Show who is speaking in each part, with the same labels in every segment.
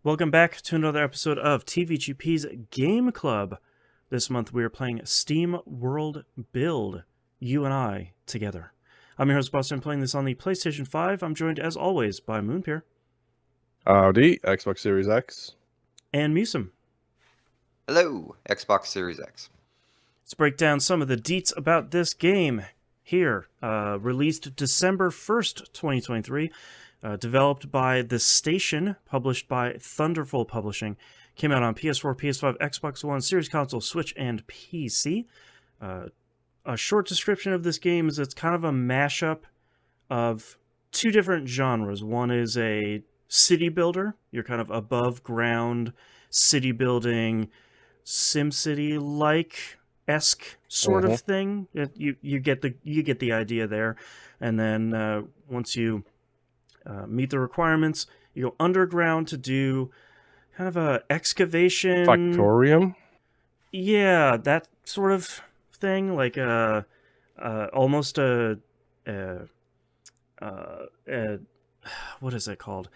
Speaker 1: Welcome back to another episode of TVGP's Game Club. This month we are playing SteamWorld Build, you and I together. I'm your host, Boston, playing this on the PlayStation 5. I'm joined, as always, by Moonpier.
Speaker 2: Howdy, Xbox Series X.
Speaker 1: And Musum.
Speaker 3: Hello, Xbox Series X.
Speaker 1: Let's break down some of the deets about this game here. Released December 1st, 2023. Developed by The Station, published by Thunderful Publishing. Came out on PS4, PS5, Xbox One, Series Console, Switch, and PC. A short description of this game is it's kind of a mashup of two different genres. One is a city builder. You're kind of above ground city building, SimCity-like esque sort of thing. You get the idea there. And then once you meet the requirements, you go underground to do kind of a excavation
Speaker 2: Factorium?
Speaker 1: Yeah, that sort of thing, like almost a what is it called,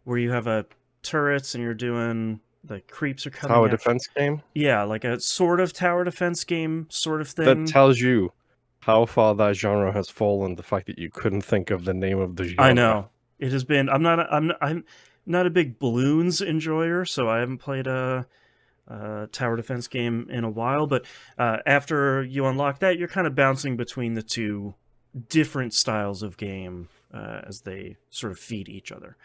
Speaker 1: where you have a turrets and you're doing the creeps are coming
Speaker 2: Tower
Speaker 1: at
Speaker 2: defense game?
Speaker 1: Yeah, like a sort of tower defense game sort of thing.
Speaker 2: That tells you how far that genre has fallen, the fact that you couldn't think of the name of the genre.
Speaker 1: I know. It has been I'm not a big balloons enjoyer, so I haven't played a tower defense game in a while, but after you unlock that, you're kind of bouncing between the two different styles of game as they sort of feed each other.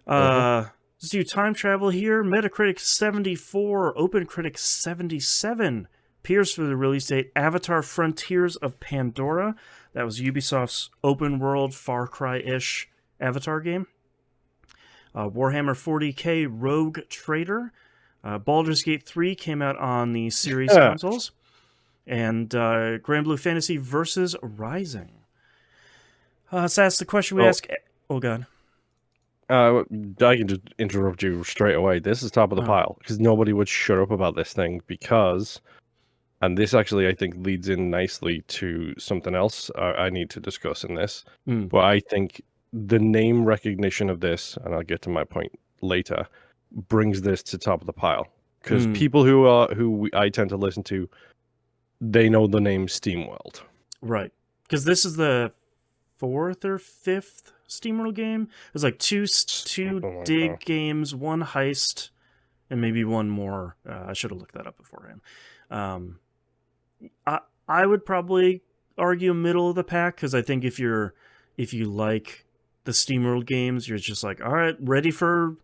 Speaker 1: Let's do time travel here. Metacritic 74, OpenCritic 77. Appears for the release date Avatar Frontiers of Pandora. That was Ubisoft's open world Far Cry-ish Avatar game. Warhammer 40k Rogue Trader. Baldur's Gate 3 came out on the Series consoles. And Grand Blue Fantasy versus Rising. So that's the question we ask. Oh, God.
Speaker 2: I can just interrupt you straight away. This is top of the pile, because nobody would shut up about this thing, because, and this actually, I think, leads in nicely to something else I need to discuss in this, but I think the name recognition of this, and I'll get to my point later, brings this to top of the pile. Because people who I tend to listen to, they know the name SteamWorld.
Speaker 1: Right. Because this is the fourth or fifth SteamWorld game. There's like two dig games, one heist, and maybe one more. I should have looked that up beforehand. I would probably argue middle of the pack, because I think if you like the SteamWorld games, you're just like, all right, ready for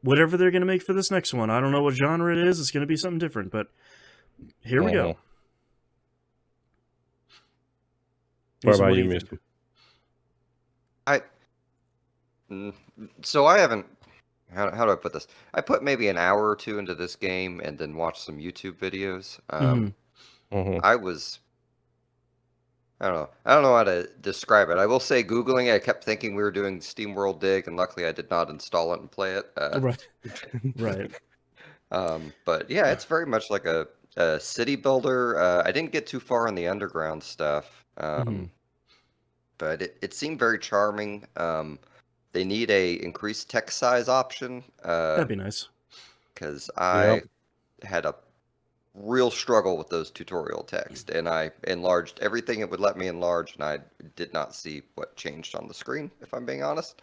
Speaker 1: whatever they're going to make for this next one. I don't know what genre it is. It's going to be something different, but here we go.
Speaker 2: What about you, Mr.?
Speaker 3: So I haven't. How do I put this? I put maybe an hour or two into this game and then watched some YouTube videos. I was. I don't know how to describe it. I will say, Googling it, I kept thinking we were doing SteamWorld Dig, and luckily I did not install it and play it.
Speaker 1: Right.
Speaker 3: But yeah, it's very much like a city builder. I didn't get too far in the underground stuff, but it seemed very charming. They need a increased text size option.
Speaker 1: That'd be nice.
Speaker 3: Because I had a real struggle with those tutorial text, and I enlarged everything it would let me enlarge, and I did not see what changed on the screen, if I'm being honest.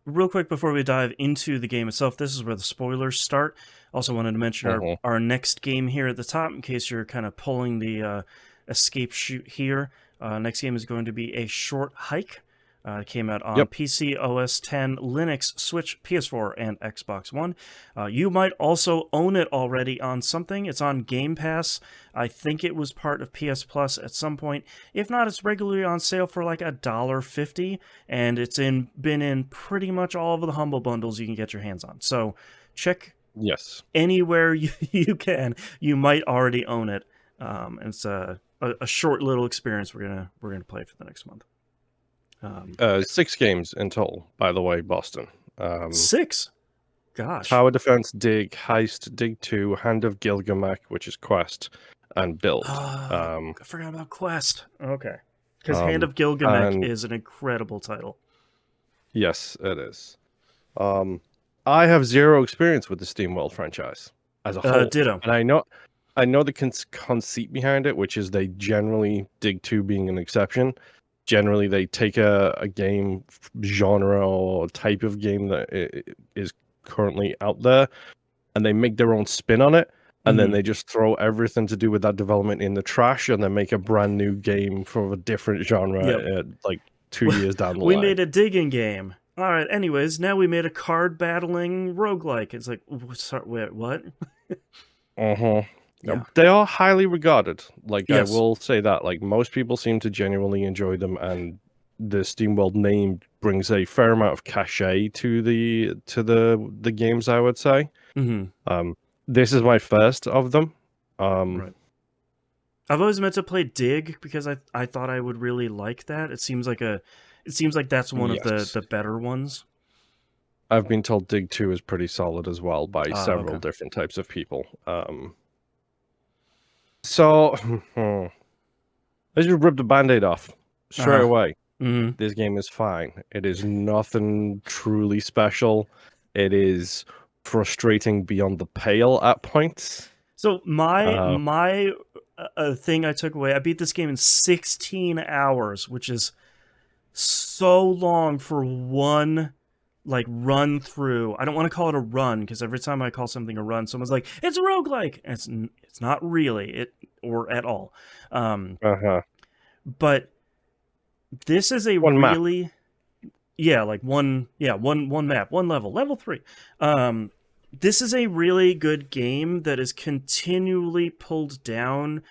Speaker 1: Real quick before we dive into the game itself, this is where the spoilers start. Also wanted to mention our next game here at the top, in case you're kind of pulling the escape chute here. Next game is going to be A Short Hike. Came out on PC, OS X, Linux, Switch, PS4, and Xbox One. You might also own it already on something. It's on Game Pass. I think it was part of PS Plus at some point. If not, it's regularly on sale for like $1.50, and it's been in pretty much all of the Humble Bundles you can get your hands on. So check anywhere you can. You might already own it. It's a short little experience we're gonna play for the next month.
Speaker 2: 6 games in total, by the way, Boston.
Speaker 1: 6? Gosh.
Speaker 2: Tower Defense, Dig, Heist, Dig 2, Hand of Gilgamesh, which is Quest, and Build.
Speaker 1: I forgot about Quest. Okay. Because Hand of Gilgamesh is an incredible title.
Speaker 2: Yes, it is. I have zero experience with the SteamWorld franchise as a whole.
Speaker 1: Ditto.
Speaker 2: And I know the conceit behind it, which is they generally, Dig 2 being an exception, generally they take a game genre or type of game that is currently out there, and they make their own spin on it, and then they just throw everything to do with that development in the trash, and then make a brand new game for a different genre, like 2 years down the line.
Speaker 1: We made a digging game. All right. Anyways, now we made a card battling roguelike. It's like, sorry, wait, what?
Speaker 2: Yeah. They are highly regarded. Like,
Speaker 1: yes.
Speaker 2: I will say that. Like, most people seem to genuinely enjoy them, and the SteamWorld name brings a fair amount of cachet to the games, I would say. This is my first of them.
Speaker 1: Right. I've always meant to play Dig because I thought I would really like that. It seems like that's one of the better ones.
Speaker 2: I've been told Dig 2 is pretty solid as well by several different types of people. So let's just rip the Band-Aid off straight away. This game is fine. It is nothing truly special. It is frustrating beyond the pale at points.
Speaker 1: So my thing I took away, I beat this game in 16 hours, which is so long for one like run through. I don't want to call it a run because every time I call something a run, someone's like, "It's a roguelike." And it's not really or at all. But this is a
Speaker 2: one
Speaker 1: really
Speaker 2: map.
Speaker 1: one map, one level, level 3. This is a really good game that is continually pulled down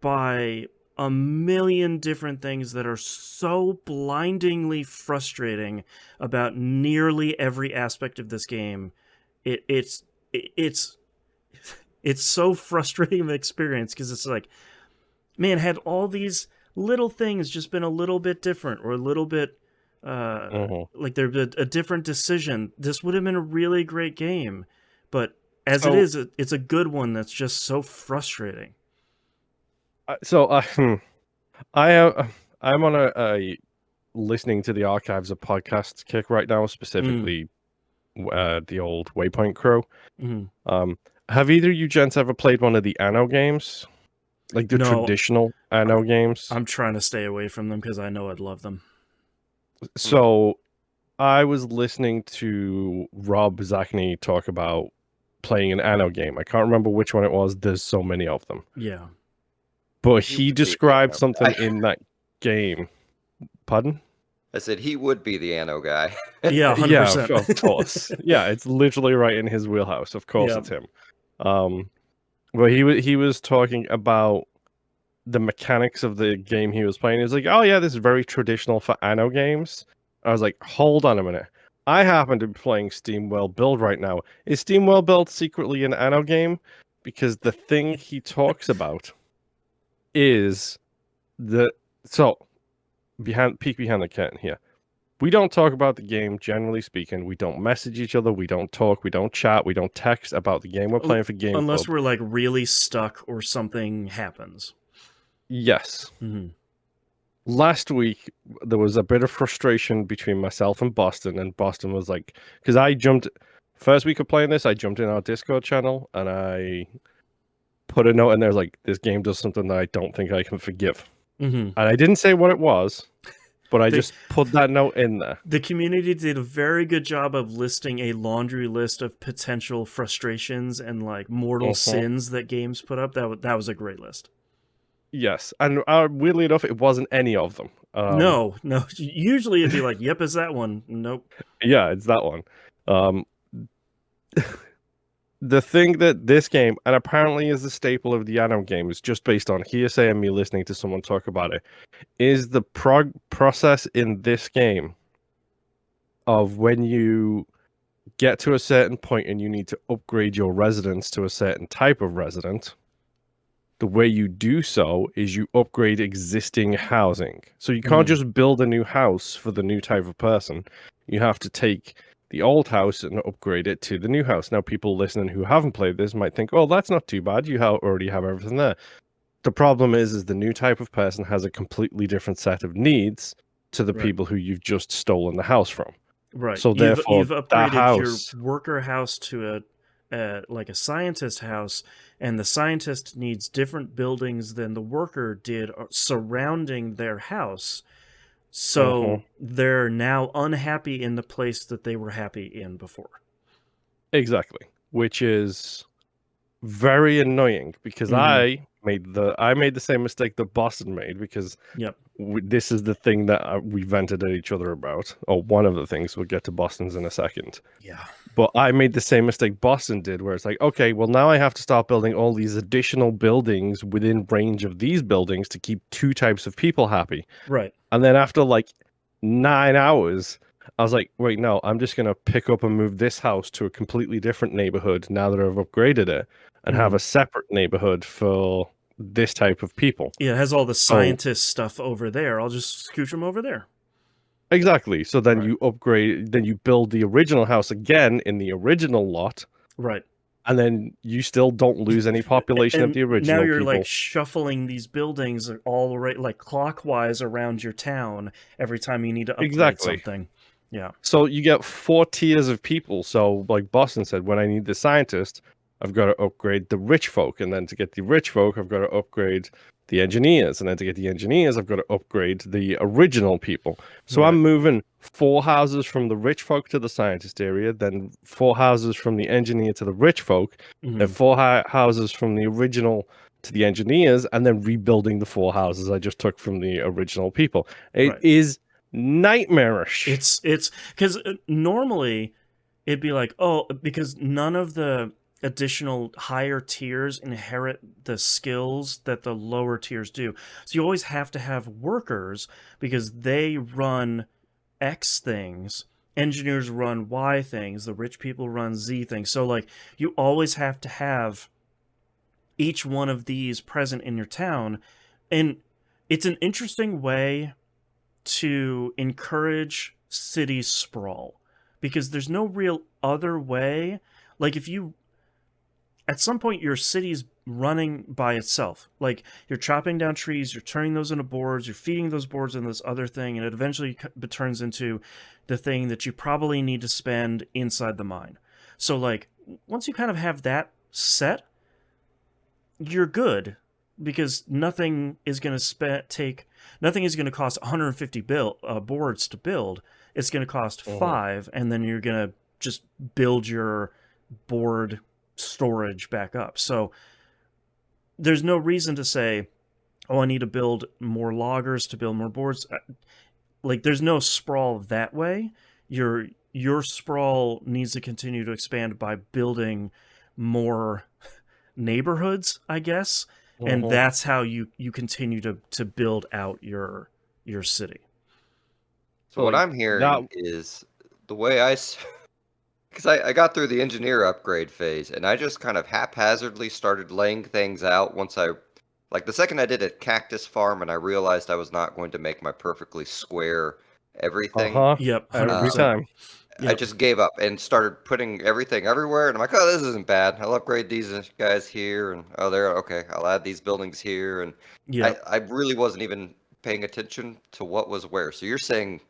Speaker 1: by a million different things that are so blindingly frustrating about nearly every aspect of this game. It's so frustrating of an experience because it's like, man, had all these little things just been a little bit different or a little bit like there'd been a different decision, this would have been a really great game. But as it is, it's a good one that's just so frustrating.
Speaker 2: I'm on a listening to the archives of podcasts kick right now, specifically the old Waypoint Crew. Have either of you gents ever played one of the Anno games? Like the traditional Anno games?
Speaker 1: I'm trying to stay away from them because I know I'd love them.
Speaker 2: So I was listening to Rob Zachney talk about playing an Anno game. I can't remember which one it was. There's so many of them.
Speaker 1: Yeah.
Speaker 2: But he described something in that game. Pardon?
Speaker 3: I said he would be the Anno guy.
Speaker 1: Yeah, 100%.
Speaker 2: Yeah, of course. Yeah, it's literally right in his wheelhouse. Of course it's him. But he was talking about the mechanics of the game he was playing. He was like, oh yeah, this is very traditional for Anno games. I was like, hold on a minute. I happen to be playing SteamWorld Build right now. Is SteamWorld Build secretly an Anno game? Because the thing he talks about is peek behind the curtain here. We don't talk about the game, generally speaking. We don't message each other. We don't talk. We don't chat. We don't text about the game we're playing for Game
Speaker 1: Unless
Speaker 2: Club.
Speaker 1: we're like really stuck or something happens.
Speaker 2: Yes. Last week, there was a bit of frustration between myself and Boston was like, because first week of playing this, I jumped in our Discord channel and I put a note in there like, this game does something that I don't think I can forgive. And I didn't say what it was, but I just put that note in there.
Speaker 1: The community did a very good job of listing a laundry list of potential frustrations and like mortal sins that games put up. That was a great list.
Speaker 2: Yes, and weirdly enough, it wasn't any of them.
Speaker 1: No. Usually it'd be like, yep, it's that one. Nope.
Speaker 2: Yeah, it's that one. The thing that this game, and apparently is the staple of the Anno game, is just based on hearsay and me listening to someone talk about it, is the process in this game of when you get to a certain point and you need to upgrade your residence to a certain type of resident. The way you do so is you upgrade existing housing. So you can't just build a new house for the new type of person. You have to take the old house and upgrade it to the new house. Now, people listening who haven't played this might think, oh, that's not too bad. You already have everything there. The problem is the new type of person has a completely different set of needs to the people who you've just stolen the house from.
Speaker 1: Right.
Speaker 2: So
Speaker 1: You've
Speaker 2: therefore, that
Speaker 1: upgraded your
Speaker 2: house.
Speaker 1: worker house to like a scientist house, and the scientist needs different buildings than the worker did surrounding their house. So they're now unhappy in the place that they were happy in before.
Speaker 2: Exactly, which is very annoying because I made the same mistake that Boston made because
Speaker 1: Yep.
Speaker 2: this is the thing that we vented at each other about, or one of the things. We'll get to Boston's in a second.
Speaker 1: Yeah.
Speaker 2: But I made the same mistake Boston did, where it's like, okay, well, now I have to start building all these additional buildings within range of these buildings to keep two types of people happy.
Speaker 1: Right.
Speaker 2: And then after like 9 hours, I was like, wait, no, I'm just going to pick up and move this house to a completely different neighborhood now that I've upgraded it and have a separate neighborhood for this type of people.
Speaker 1: Yeah, it has all the scientist stuff over there. I'll just scooch them over there.
Speaker 2: Exactly. So then you upgrade, then you build the original house again in the original lot.
Speaker 1: Right.
Speaker 2: And then you still don't lose any population of the original
Speaker 1: now you're
Speaker 2: people.
Speaker 1: like shuffling these buildings all right, like clockwise around your town every time you need to upgrade something. Yeah.
Speaker 2: So you get 4 tiers of people. So like Boston said, when I need the scientist, I've got to upgrade the rich folk. And then to get the rich folk, I've got to upgrade the engineers. And then to get the engineers, I've got to upgrade the original people. So I'm moving 4 houses from the rich folk to the scientist area, then 4 houses from the engineer to the rich folk, then 4 houses from the original to the engineers, and then rebuilding the 4 houses I just took from the original people. It is nightmarish.
Speaker 1: It's because normally it'd be like, oh, because none of the additional higher tiers inherit the skills that the lower tiers do. So you always have to have workers because they run X things, engineers run Y things, the rich people run Z things. So like you always have to have each one of these present in your town, and it's an interesting way to encourage city sprawl because there's no real other way. Like if you at some point your city's running by itself, like you're chopping down trees, you're turning those into boards, you're feeding those boards in this other thing, and it eventually turns into the thing that you probably need to spend inside the mine. So like once you kind of have that set, you're good because nothing is going to cost 150 boards to build. It's going to cost 5, and then you're going to just build your board storage back up. So there's no reason to say, oh, I need to build more loggers to build more boards. Like there's no sprawl that way. Your sprawl needs to continue to expand by building more neighborhoods, I guess. And that's how you continue to build out your city.
Speaker 3: So what I'm hearing is the way because I got through the engineer upgrade phase, and I just kind of haphazardly started laying things out once like the second I did a cactus farm and I realized I was not going to make my perfectly square everything.
Speaker 1: Yep, 100%.
Speaker 2: Every time.
Speaker 3: I just gave up and started putting everything everywhere, and I'm like, oh, this isn't bad. I'll upgrade these guys here, and oh, there, okay, I'll add these buildings here, and I really wasn't even paying attention to what was where. So you're saying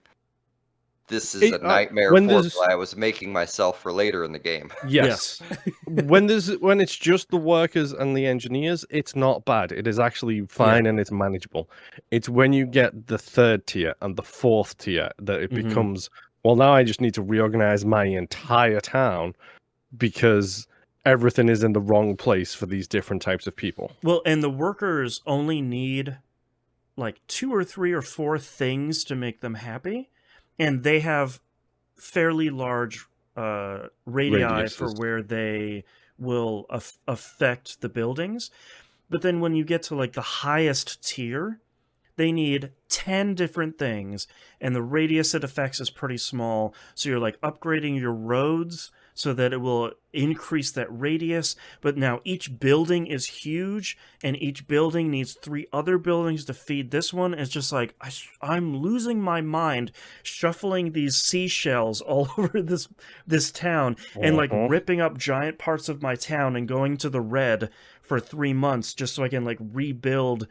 Speaker 3: this is a nightmare formula I was making myself for later in the game.
Speaker 2: Yes. when it's just the workers and the engineers, it's not bad. It is actually fine and it's manageable. It's when you get the 3rd tier and the 4th tier that it becomes, well, now I just need to reorganize my entire town because everything is in the wrong place for these different types of people.
Speaker 1: Well, and the workers only need like 2 or 3 or 4 things to make them happy, and they have fairly large radii for where they will affect the buildings. But then when you get to like the highest tier, they need 10 different things, and the radius it affects is pretty small. So you're like upgrading your roads so that it will increase that radius. But now each building is huge, and each building needs 3 other buildings to feed this one. It's just like, I'm losing my mind shuffling these seashells all over this town and like ripping up giant parts of my town and going to the red for 3 months just so I can like rebuild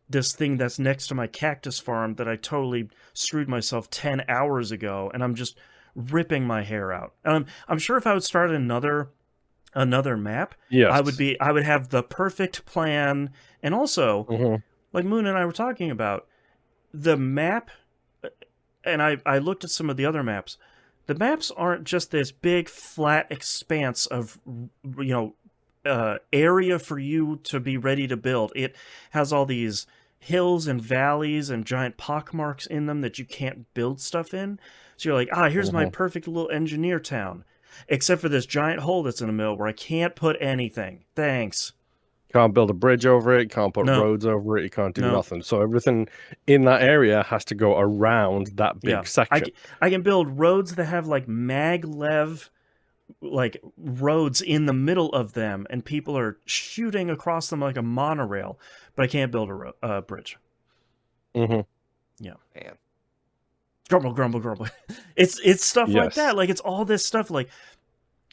Speaker 1: this thing that's next to my cactus farm that I totally screwed myself 10 hours ago, and I'm just ripping my hair out. I'm sure if I would start another map,
Speaker 2: Yes.
Speaker 1: I would have the perfect plan. And also, like Moon and I were talking about, the map, and I looked at some of the other maps. The maps aren't just this big flat expanse of, area for you to be ready to build. It has all these hills and valleys and giant pockmarks in them that you can't build stuff in. So you're like, here's my perfect little engineer town. Except for this giant hole that's in the middle where I can't put anything. Thanks.
Speaker 2: Can't build a bridge over it, can't put roads over it, you can't do nothing. So everything in that area has to go around that big section.
Speaker 1: I can build roads that have like maglev like roads in the middle of them, and people are shooting across them like a monorail, but I can't build a bridge.
Speaker 2: Yeah.
Speaker 3: Man.
Speaker 1: Grumble, grumble, grumble. It's stuff like that. Like, it's all this stuff. Like,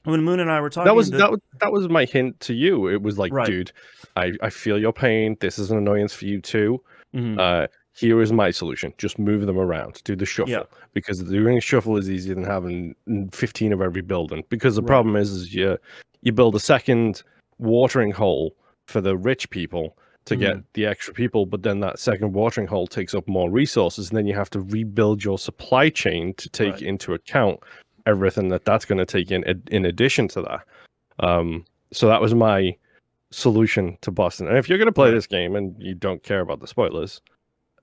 Speaker 1: when Moon and I were talking,
Speaker 2: that was my hint to you. It was like, dude, I feel your pain. This is an annoyance for you too. Here is my solution. Just move them around. Do the shuffle. Because doing a shuffle is easier than having 15 of every building. Because the problem is you build a second watering hole for the rich people to get the extra people, but then that second watering hole takes up more resources, and then you have to rebuild your supply chain to take into account everything that's going to take in addition to that. So that was my solution to Boston. And if you're going to play this game and you don't care about the spoilers,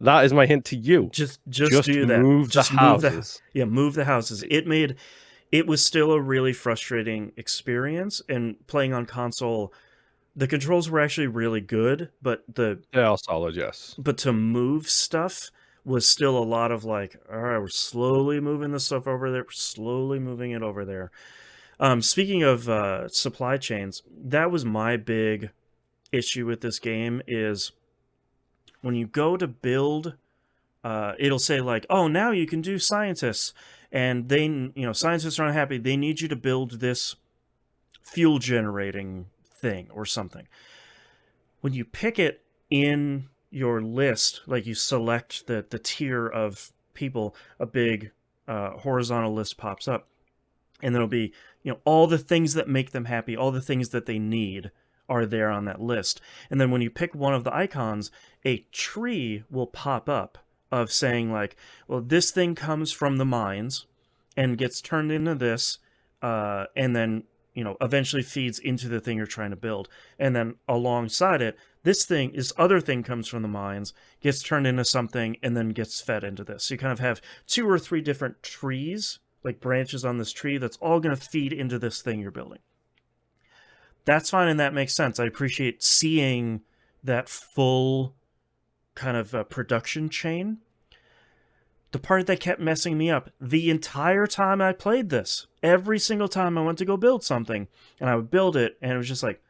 Speaker 2: that is my hint to you.
Speaker 1: Just do that.
Speaker 2: Move the houses.
Speaker 1: Move the houses. It was still a really frustrating experience, and playing on console, the controls were actually really good, but
Speaker 2: they are solid, yes.
Speaker 1: But to move stuff was still a lot of like, all right, we're slowly moving the stuff over there, slowly moving it over there. Speaking of supply chains, that was my big issue with this game. Is when you go to build, it'll say like, oh, now you can do scientists, and they, scientists are unhappy. They need you to build this fuel generating thing or something. When you pick it in your list, like you select the tier of people, a big horizontal list pops up, and there'll be all the things that make them happy, all the things that they need are there on that list. And then when you pick one of the icons, a tree will pop up of saying like, well, this thing comes from the mines and gets turned into this, and then eventually feeds into the thing you're trying to build. And then alongside it, this other thing comes from the mines, gets turned into something, and then gets fed into this. So you kind of have 2 or 3 different trees, like branches on this tree, that's all going to feed into this thing you're building. That's fine, and that makes sense. I appreciate seeing that full kind of production chain. The part that kept messing me up the entire time I played this, every single time I went to go build something, and I would build it, and it was just like,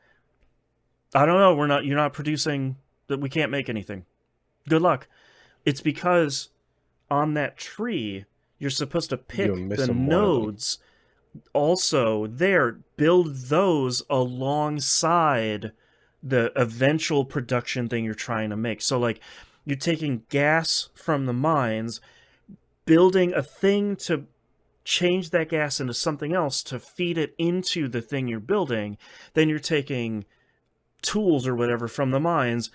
Speaker 1: I don't know, you're not producing, that we can't make anything. Good luck. It's because on that tree, you're supposed to pick the nodes also there, build those alongside the eventual production thing you're trying to make. So like, you're taking gas from the mines, building a thing to change that gas into something else to feed it into the thing you're building. Then you're taking tools or whatever from the mines,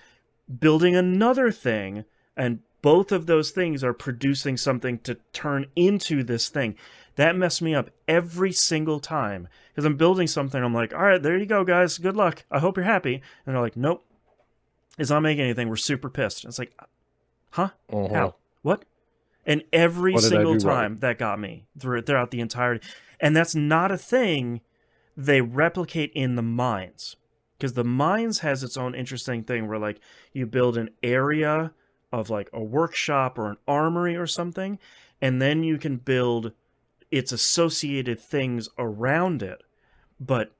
Speaker 1: building another thing, and both of those things are producing something to turn into this thing. That messed me up every single time, because I'm building something. I'm like, all right, there you go, guys. Good luck. I hope you're happy. And they're like, nope, it's not making anything. We're super pissed. It's like, huh? How? What? And every single time that got me throughout the entirety. And that's not a thing they replicate in the mines, because the mines has its own interesting thing where like you build an area of like a workshop or an armory or something, and then you can build its associated things around it. But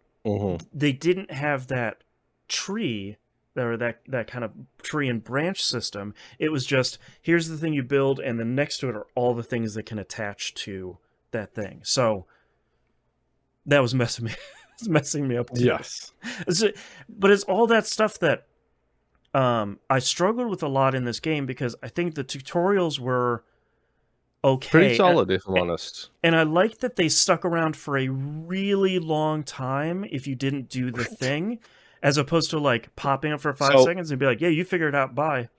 Speaker 1: they didn't have that tree, or that kind of tree and branch system. It was just, here's the thing you build, and then next to it are all the things that can attach to that thing. So that was messing me up too.
Speaker 2: Yes.
Speaker 1: But it's all that stuff that I struggled with a lot in this game, because I think the tutorials were okay.
Speaker 2: Pretty solid, if I'm honest.
Speaker 1: And I like that they stuck around for a really long time if you didn't do the thing, as opposed to like popping up for 5 seconds and be like, yeah, you figured it out, bye.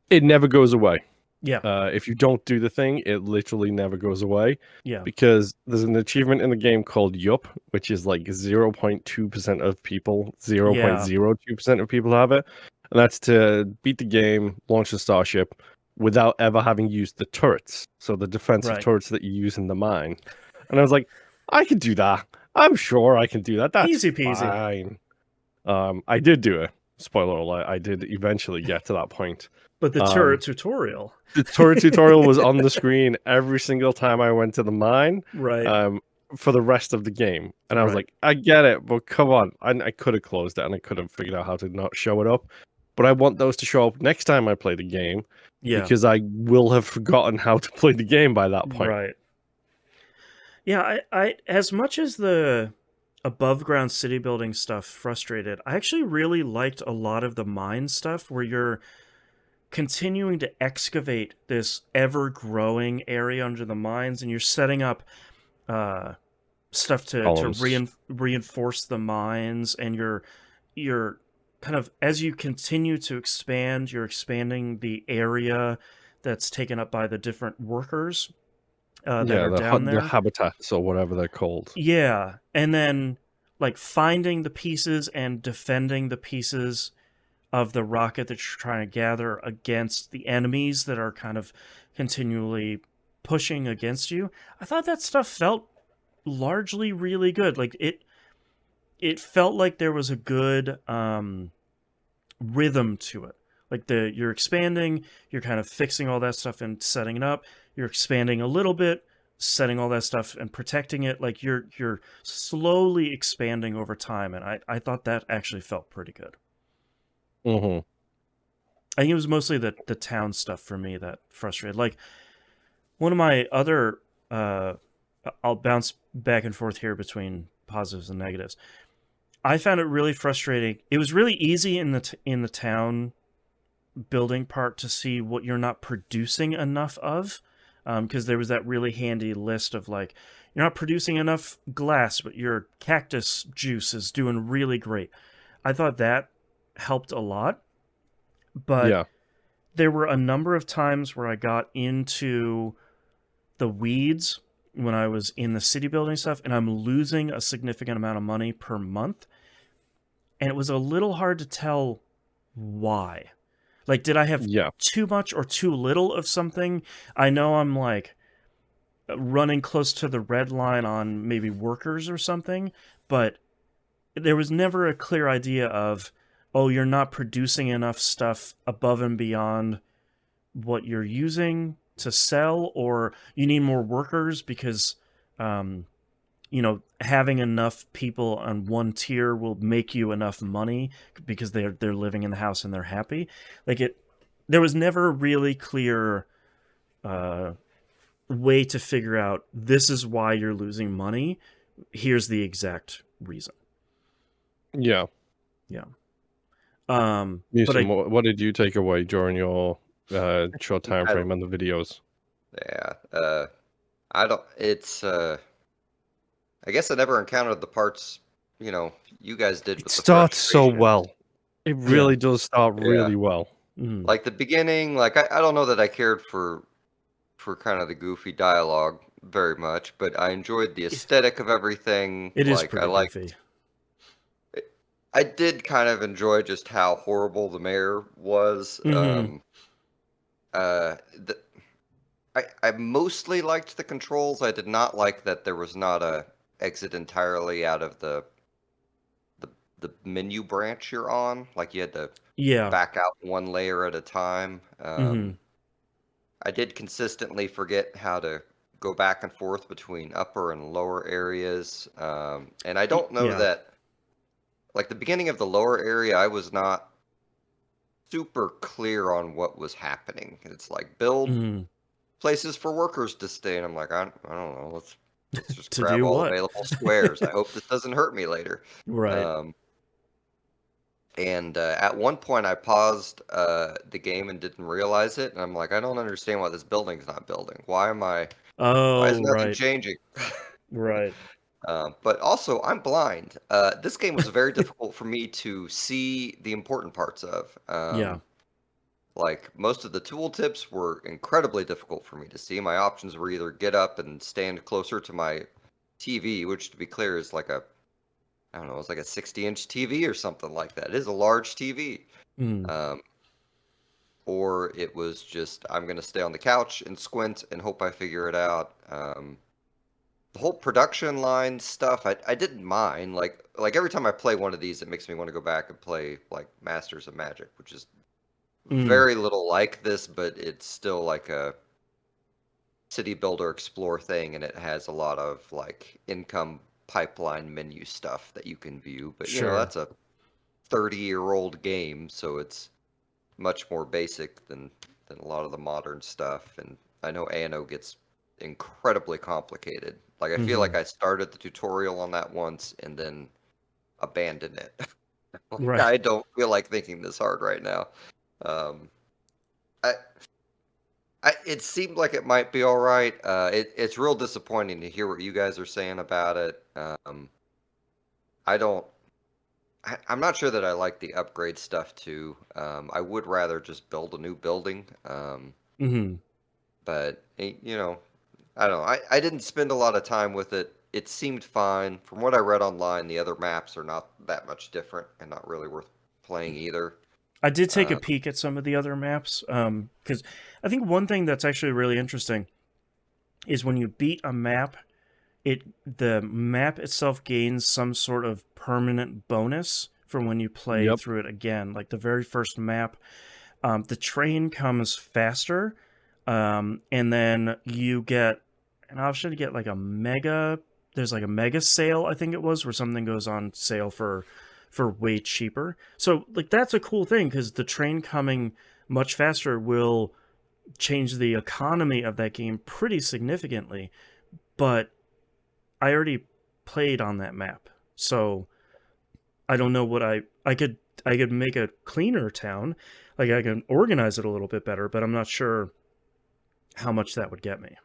Speaker 2: It never goes away.
Speaker 1: Yeah.
Speaker 2: If you don't do the thing, it literally never goes away.
Speaker 1: Yeah.
Speaker 2: Because there's an achievement in the game called Yup, which is like 0.2% of people, 0.02% of people have it. And that's to beat the game, launch the starship, without ever having used the turrets. So the defensive turrets that you use in the mine. And I was like, I can do that. I'm sure I can do that. That's
Speaker 1: easy peasy.
Speaker 2: Fine. I did do it. Spoiler alert, I did eventually get to that point.
Speaker 1: But the turret tutorial.
Speaker 2: The turret tutorial was on the screen every single time I went to the mine.
Speaker 1: Right.
Speaker 2: For the rest of the game. And I was like, I get it, but come on. I could have closed it and I could have figured out how to not show it up. But I want those to show up next time I play the game.
Speaker 1: Yeah.
Speaker 2: Because I will have forgotten how to play the game by that point.
Speaker 1: Right. Yeah, I as much as the above ground city building stuff frustrated, I actually really liked a lot of the mine stuff where you're continuing to excavate this ever growing area under the mines, and you're setting up stuff to reinforce the mines, and you're kind of, as you continue to expand, you're expanding the area that's taken up by the different workers that are down there.
Speaker 2: The habitats or whatever they're called.
Speaker 1: Yeah, and then like finding the pieces and defending the pieces of the rocket that you're trying to gather against the enemies that are kind of continually pushing against you. I thought that stuff felt largely really good. Like it felt like there was a good rhythm to it. Like you're expanding, you're kind of fixing all that stuff and setting it up. You're expanding a little bit, setting all that stuff and protecting it. Like you're slowly expanding over time, and I thought that actually felt pretty good.
Speaker 2: Mm-hmm.
Speaker 1: I think it was mostly the town stuff for me that frustrated. Like one of my other, I'll bounce back and forth here between positives and negatives. I found it really frustrating. It was really easy in the town building part to see what you're not producing enough of, because there was that really handy list of like, you're not producing enough glass, but your cactus juice is doing really great. I thought that helped a lot, but there were a number of times where I got into the weeds when I was in the city building stuff, and I'm losing a significant amount of money per month, and it was a little hard to tell why. Like, did I have too much or too little of something? I know I'm like running close to the red line on maybe workers or something, but there was never a clear idea of, oh, you're not producing enough stuff above and beyond what you're using to sell, or you need more workers because, having enough people on one tier will make you enough money because they're living in the house and they're happy. Like there was never a really clear way to figure out, this is why you're losing money. Here's the exact reason.
Speaker 2: Yeah. What did you take away during your short time frame on the videos?
Speaker 3: Yeah, I don't. It's. I guess I never encountered the parts. You guys did.
Speaker 2: It starts so well. It really does start really well.
Speaker 1: Mm-hmm.
Speaker 3: Like the beginning, like I don't know that I cared for kind of the goofy dialogue very much, but I enjoyed the aesthetic of everything.
Speaker 1: It is pretty goofy.
Speaker 3: I did kind of enjoy just how horrible the mayor was.
Speaker 1: Mm-hmm.
Speaker 3: I mostly liked the controls. I did not like that there was not a exit entirely out of the menu branch you're on. Like you had to back out one layer at a time. I did consistently forget how to go back and forth between upper and lower areas. And I don't know that, like the beginning of the lower area, I was not super clear on what was happening. It's like build places for workers to stay. And I'm like, I don't know. Let's just grab all available squares. I hope this doesn't hurt me later.
Speaker 1: Right.
Speaker 3: And at one point, I paused the game and didn't realize it, and I'm like, I don't understand why this building's not building. Why is
Speaker 1: Oh,
Speaker 3: nothing
Speaker 1: right.
Speaker 3: changing?
Speaker 1: Right.
Speaker 3: But also, I'm blind. This game was very difficult for me to see the important parts of.
Speaker 1: Yeah.
Speaker 3: Like most of the tooltips were incredibly difficult for me to see. My options were either get up and stand closer to my TV, which to be clear is like I don't know, it's like a 60-inch TV or something like that. It is a large TV.
Speaker 1: Mm.
Speaker 3: Um, or it was just I'm gonna stay on the couch and squint and hope I figure it out. The whole production line stuff, I didn't mind. Like every time I play one of these, it makes me want to go back and play like Masters of Magic, which is very little like this, but it's still like a city builder explore thing, and it has a lot of like income pipeline menu stuff that you can view. But you know,
Speaker 1: Sure.
Speaker 3: that's a 30-year-old game, so it's much more basic than a lot of the modern stuff. And I know ANO gets incredibly complicated. Like I feel like I started the tutorial on that once and then abandoned it. Like
Speaker 1: Right.
Speaker 3: I don't feel like thinking this hard right now. Um, I, it seemed like it might be all right. It's real disappointing to hear what you guys are saying about it. I don't. I'm not sure that I like the upgrade stuff too. I would rather just build a new building.
Speaker 1: Mm-hmm.
Speaker 3: But you know, I don't know. I didn't spend a lot of time with it. It seemed fine. From what I read online, the other maps are not that much different and not really worth playing either.
Speaker 1: I did take a
Speaker 3: Uh,
Speaker 1: peek at some of the other maps, because I think one thing that's actually really interesting is when you beat a map, the map itself gains some sort of permanent bonus from when you play
Speaker 2: Yep.
Speaker 1: through it again. Like the very first map, the train comes faster, and then you get an option to get like a mega. There's like a mega sale, I think it was, where something goes on sale for way cheaper. So like that's a cool thing because the train coming much faster will change the economy of that game pretty significantly. But I already played on that map, so I don't know what I could make a cleaner town, like I can organize it a little bit better, but I'm not sure how much that would get me.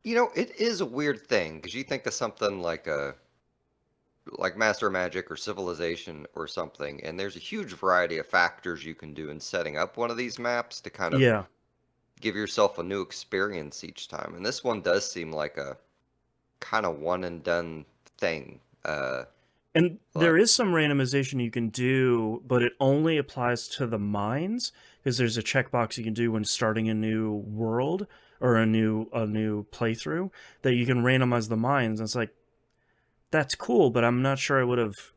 Speaker 3: you know, it is a weird thing because you think of something like Master Magic or Civilization or something, and there's a huge variety of factors you can do in setting up one of these maps to kind of
Speaker 1: Yeah,
Speaker 3: give yourself a new experience each time. And this one does seem like a kind of one and done thing.
Speaker 1: and
Speaker 3: Like,
Speaker 1: there is some randomization you can do, but it only applies to the mines because there's a checkbox you can do when starting a new world or a new playthrough that you can randomize the mines. And it's like that's cool, but I'm not sure I would have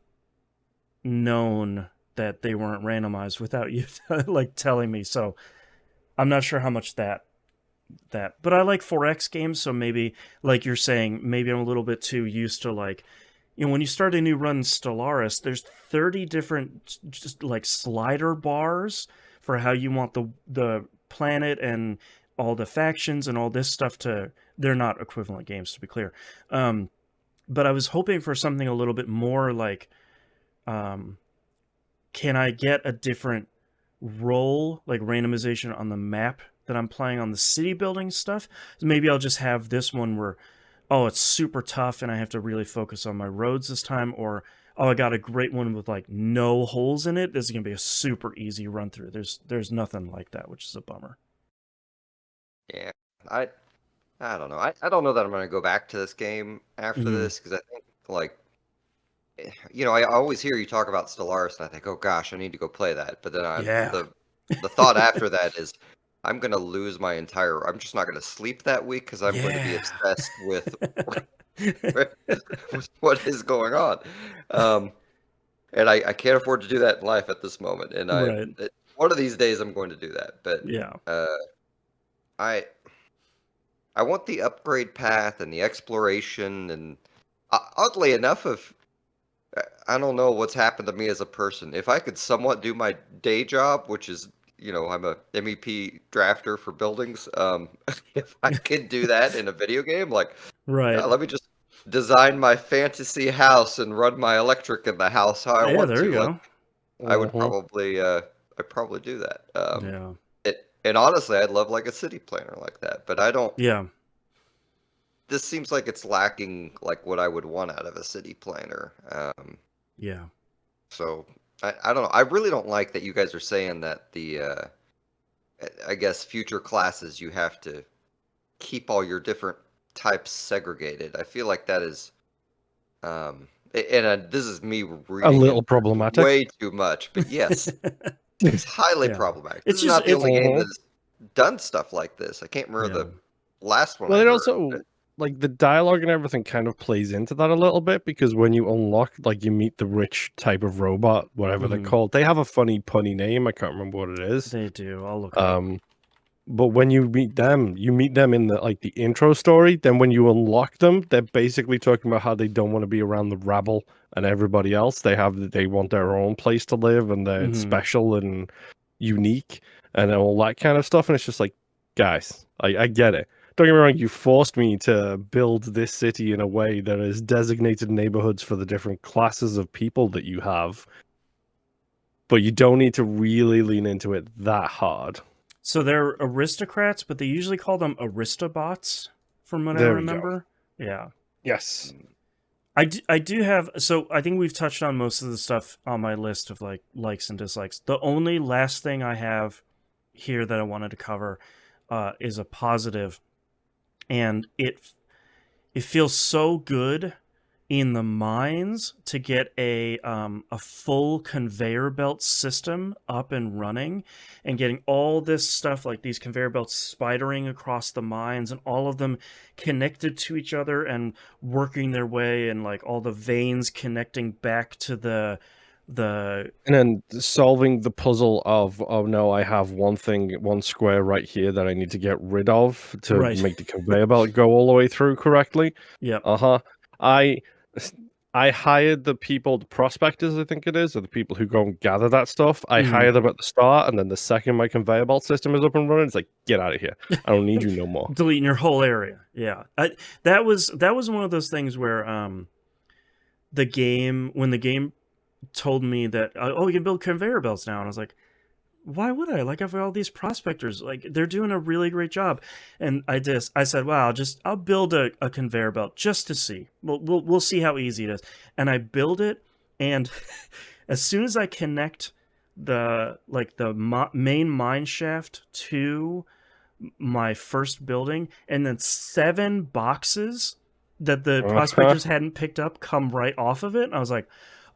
Speaker 1: known that they weren't randomized without you like telling me. So I'm not sure how much but I like 4X games, so maybe like you're saying, maybe I'm a little bit too used to like when you start a new run in Stellaris, there's 30 different just like slider bars for how you want the planet and all the factions and all this stuff to they're not equivalent games to be clear. But I was hoping for something a little bit more like um, can I get a different role, like randomization on the map that I'm playing on the city building stuff? Maybe I'll just have this one where, oh, it's super tough and I have to really focus on my roads this time, or oh, I got a great one with like no holes in it. This is gonna be a super easy run through. There's nothing like that, which is a bummer.
Speaker 3: yeah, I I don't know. I don't know that I'm going to go back to this game after
Speaker 1: Mm,
Speaker 3: this because I think like you know, I always hear you talk about Stellaris, and I think, oh gosh, I need to go play that. But then
Speaker 1: yeah.
Speaker 3: the thought after that is, I'm gonna lose my entire. I'm just not gonna sleep that week because I'm going to be
Speaker 1: Yeah.
Speaker 3: obsessed with what is going on. Um, and I can't afford to do that in life at this moment. And
Speaker 1: Right.
Speaker 3: one of these days I'm going to do that. But
Speaker 1: Yeah.
Speaker 3: I I want the upgrade path and the exploration. And oddly enough, if I don't know what's happened to me as a person. If I could somewhat do my day job, which is, you know, I'm a MEP drafter for buildings. If I could do that in a video game, like, yeah,
Speaker 1: Right.
Speaker 3: let me just design my fantasy house and run my electric in the house how I
Speaker 1: Yeah,
Speaker 3: want
Speaker 1: there you
Speaker 3: to. Like,
Speaker 1: go.
Speaker 3: I would
Speaker 2: Mhm.
Speaker 3: probably I'd probably do that.
Speaker 1: Yeah.
Speaker 3: And honestly, I'd love like a city planner like that, but I don't.
Speaker 1: Yeah.
Speaker 3: This seems like it's lacking like what I would want out of a city planner.
Speaker 1: Yeah.
Speaker 3: So I don't know. I really don't like that you guys are saying that I guess future classes you have to keep all your different types segregated. I feel like that is, and this is me
Speaker 2: A
Speaker 3: reading
Speaker 2: little
Speaker 3: into this
Speaker 2: problematic.
Speaker 3: way too much, but yes, it's highly
Speaker 1: Yeah.
Speaker 3: problematic. This
Speaker 1: It's
Speaker 3: is
Speaker 1: just
Speaker 3: not the only game
Speaker 2: Mhm.
Speaker 3: that's done stuff like this. I can't remember
Speaker 1: yeah.
Speaker 3: the last one
Speaker 2: Well,
Speaker 3: I
Speaker 2: it
Speaker 3: heard.
Speaker 2: also like the dialogue and everything kind of plays into that a little bit because when you unlock, like, you meet the rich type of robot, whatever they're
Speaker 1: Mhm.
Speaker 2: called. They have a funny punny name. I can't remember what it is.
Speaker 1: They do. I'll look it up.
Speaker 2: But when you meet them in the like the intro story. Then when you unlock them, they're basically talking about how they don't want to be around the rabble and everybody else. They want their own place to live, and they're
Speaker 1: Mhm.
Speaker 2: special and unique and all that kind of stuff. And it's just like, guys, I get it. Don't get me wrong, you forced me to build this city in a way that is designated neighborhoods for the different classes of people that you have, but you don't need to really lean into it that hard.
Speaker 1: So they're aristocrats, but they usually call them aristobots, from what I
Speaker 2: There we go.
Speaker 1: remember. Yeah.
Speaker 2: Yes.
Speaker 1: I do have, so I think we've touched on most of the stuff on my list of like likes and dislikes. The only last thing I have here that I wanted to cover is a positive, and it feels so good in the mines to get a full conveyor belt system up and running, and getting all this stuff like these conveyor belts spidering across the mines and all of them connected to each other and working their way, and like all the veins connecting back to the
Speaker 2: And then solving the puzzle of, oh no, I have one square right here that I need to get rid of to
Speaker 1: right.
Speaker 2: make the conveyor belt go all the way through correctly.
Speaker 1: Yep.
Speaker 2: Uh-huh. I I hired the people, the prospectors, I think it is, or the people who go and gather that stuff. I hire them at the start, and then the second my conveyor belt system is up and running, it's like, get out of here. I don't need you no more.
Speaker 1: Deleting your whole area. Yeah. That was one of those things where when the game told me that, oh, you can build conveyor belts now, and I was like, why would I? Like, I've got all these prospectors, like they're doing a really great job. And I said, wow, I'll build a conveyor belt just to see. We'll see how easy it is. And I build it, and as soon as I connect the main mine shaft to my first building, and then 7 boxes that the
Speaker 2: Uh-huh.
Speaker 1: prospectors hadn't picked up come right off of it. And I was like,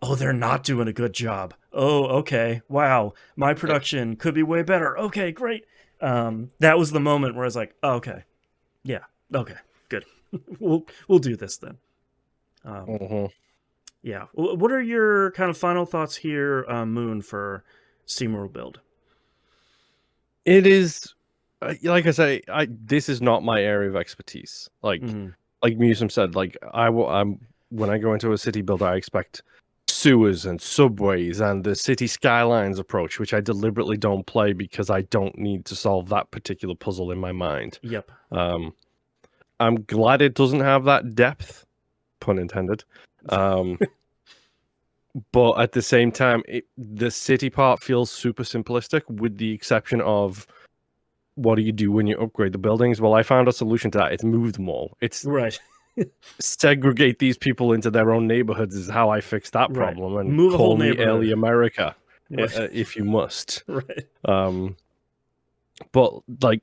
Speaker 1: oh, they're not doing a good job. Oh, okay. Wow. My production could be way better. Okay, great. That was the moment where I was like, oh, okay. Yeah. Okay. Good. we'll do this then. Yeah. What are your kind of final thoughts here, Moon, for SteamWorld Build?
Speaker 2: It is, like I say, this is not my area of expertise. Like Musum said, like I'm when I go into a city build, I expect sewers and subways and the city skylines approach, which I deliberately don't play because I don't need to solve that particular puzzle in my mind.
Speaker 1: Yep.
Speaker 2: I'm glad it doesn't have that depth, pun intended. But at the same time, the city part feels super simplistic, with the exception of, what do you do when you upgrade the buildings? Well, I found a solution to that. It's move them all. It's
Speaker 1: right.
Speaker 2: segregate these people into their own neighborhoods is how I fix that
Speaker 1: Right.
Speaker 2: problem. And
Speaker 1: Move a whole
Speaker 2: call me
Speaker 1: neighborhood.
Speaker 2: early America,
Speaker 1: Right.
Speaker 2: if you must.
Speaker 1: Right.
Speaker 2: But like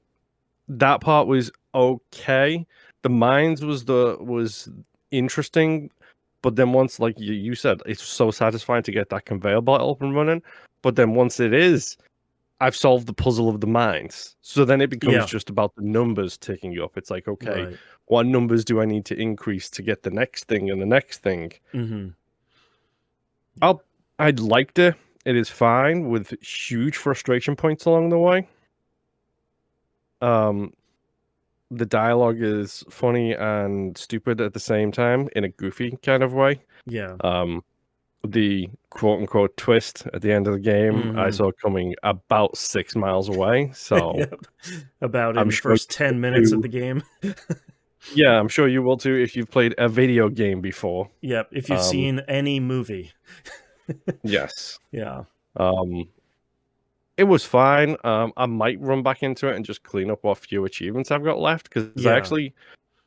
Speaker 2: that part was okay. The mines was interesting, but then once, like you said, it's so satisfying to get that conveyor belt up and running. But then once it is, I've solved the puzzle of the mines. So then it becomes just about the numbers ticking up. It's like, okay,
Speaker 1: right.
Speaker 2: what numbers do I need to increase to get the next thing and the next thing?
Speaker 1: Mm-hmm.
Speaker 2: I liked it. It is fine, with huge frustration points along the way. The dialogue is funny and stupid at the same time, in a goofy kind of way.
Speaker 1: Yeah.
Speaker 2: The quote unquote twist at the end of the game, I saw coming about 6 miles away. So
Speaker 1: yep. About
Speaker 2: I'm
Speaker 1: in the
Speaker 2: sure
Speaker 1: first 10 minutes of the game.
Speaker 2: Yeah, I'm sure you will too if you've played a video game before.
Speaker 1: Yep. If you've seen any movie.
Speaker 2: Yes.
Speaker 1: Yeah.
Speaker 2: It was fine. I might run back into it and just clean up what few achievements I've got left, because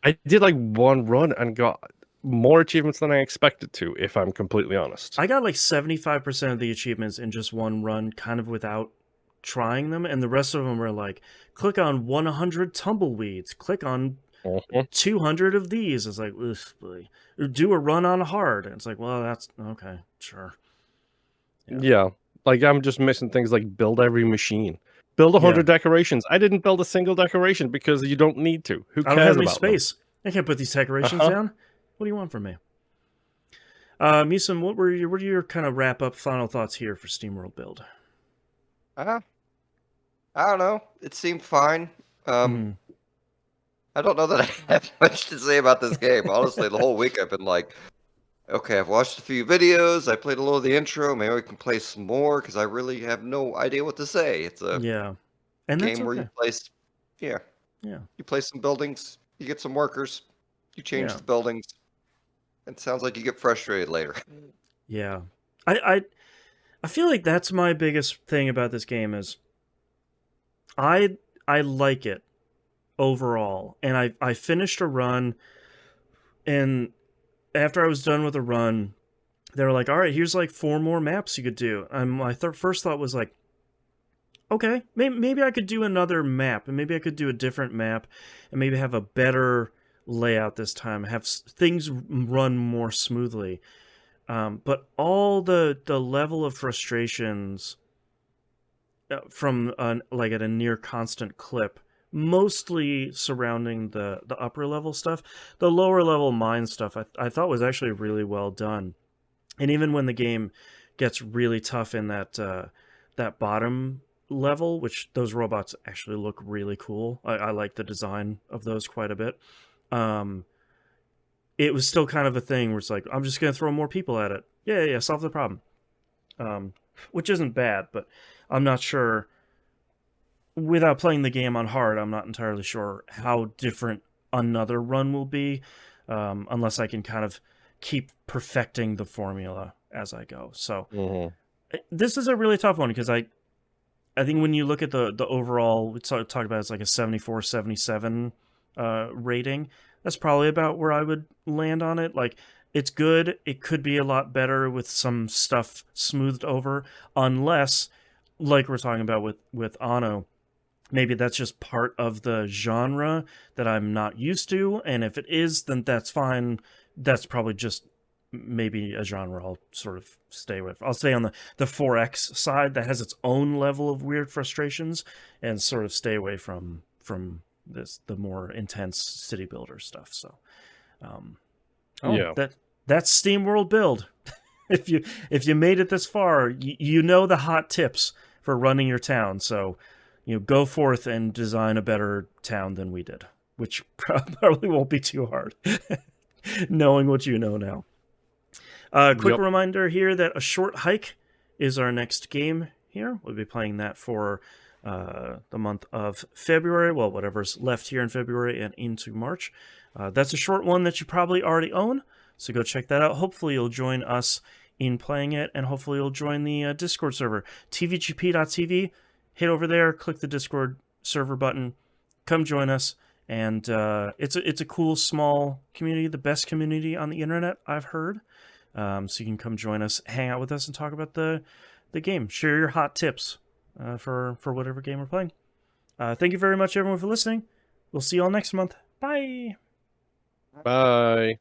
Speaker 2: I did like one run and got more achievements than I expected to, if I'm completely honest.
Speaker 1: I got like 75% of the achievements in just one run, kind of without trying them, and the rest of them were like, click on 100 tumbleweeds, click on 200 of these. It's like, boy. Do a run on hard. And it's like, well, that's okay, sure.
Speaker 2: Yeah. Like, I'm just missing things like build every machine. Build 100 decorations. I didn't build a single decoration because you don't need to. Who cares about them? I don't have any space.
Speaker 1: I can't put these decorations down. What do you want from me? Misan, what were your kind of wrap-up final thoughts here for SteamWorld Build?
Speaker 3: I don't know. It seemed fine. I don't know that I have much to say about this game. Honestly, the whole week I've been like, okay, I've watched a few videos. I played a little of the intro. Maybe we can play some more because I really have no idea what to say. It's a game where you place, you place some buildings, you get some workers, you change the buildings. It sounds like you get frustrated later.
Speaker 1: Yeah, I feel like that's my biggest thing about this game is I like it overall, and I finished a run, and after I was done with a run, they were like, all right, here's like 4 more maps you could do. And my first thought was like, okay, maybe I could do another map, and maybe I could do a different map, and maybe have a better layout this time, have things run more smoothly. But all the level of frustrations from like at a near constant clip, mostly surrounding the upper level stuff. The lower level mine stuff I thought was actually really well done. And even when the game gets really tough in that bottom level, which those robots actually look really cool. I like the design of those quite a bit. It was still kind of a thing where it's like, I'm just going to throw more people at it. Yeah, solve the problem. Which isn't bad, but I'm not sure. Without playing the game on hard, I'm not entirely sure how different another run will be, unless I can kind of keep perfecting the formula as I go. So this is a really tough one because I think when you look at the overall, we talked about it's like a 74, 77 rating. That's probably about where I would land on it. Like, it's good. It could be a lot better with some stuff smoothed over, unless, like we're talking about with Anno, maybe that's just part of the genre that I'm not used to, and if it is, then that's fine. That's probably just maybe a genre I'll sort of stay with. I'll stay on the 4X side that has its own level of weird frustrations, and sort of stay away from the more intense city builder stuff. So that's SteamWorld Build. if you made it this far, you know the hot tips for running your town. So go forth and design a better town than we did, which probably won't be too hard, knowing what you know now. Quick reminder here that A Short Hike is our next game here. We'll be playing that for the month of February. Well, whatever's left here in February and into March. That's a short one that you probably already own, so go check that out. Hopefully you'll join us in playing it, and hopefully you'll join the Discord server. tvgp.tv. Hit over there, click the Discord server button, come join us, and it's a cool, small community, the best community on the internet, I've heard. So you can come join us, hang out with us, and talk about the game. Share your hot tips for whatever game we're playing. Thank you very much, everyone, for listening. We'll see you all next month. Bye!
Speaker 2: Bye!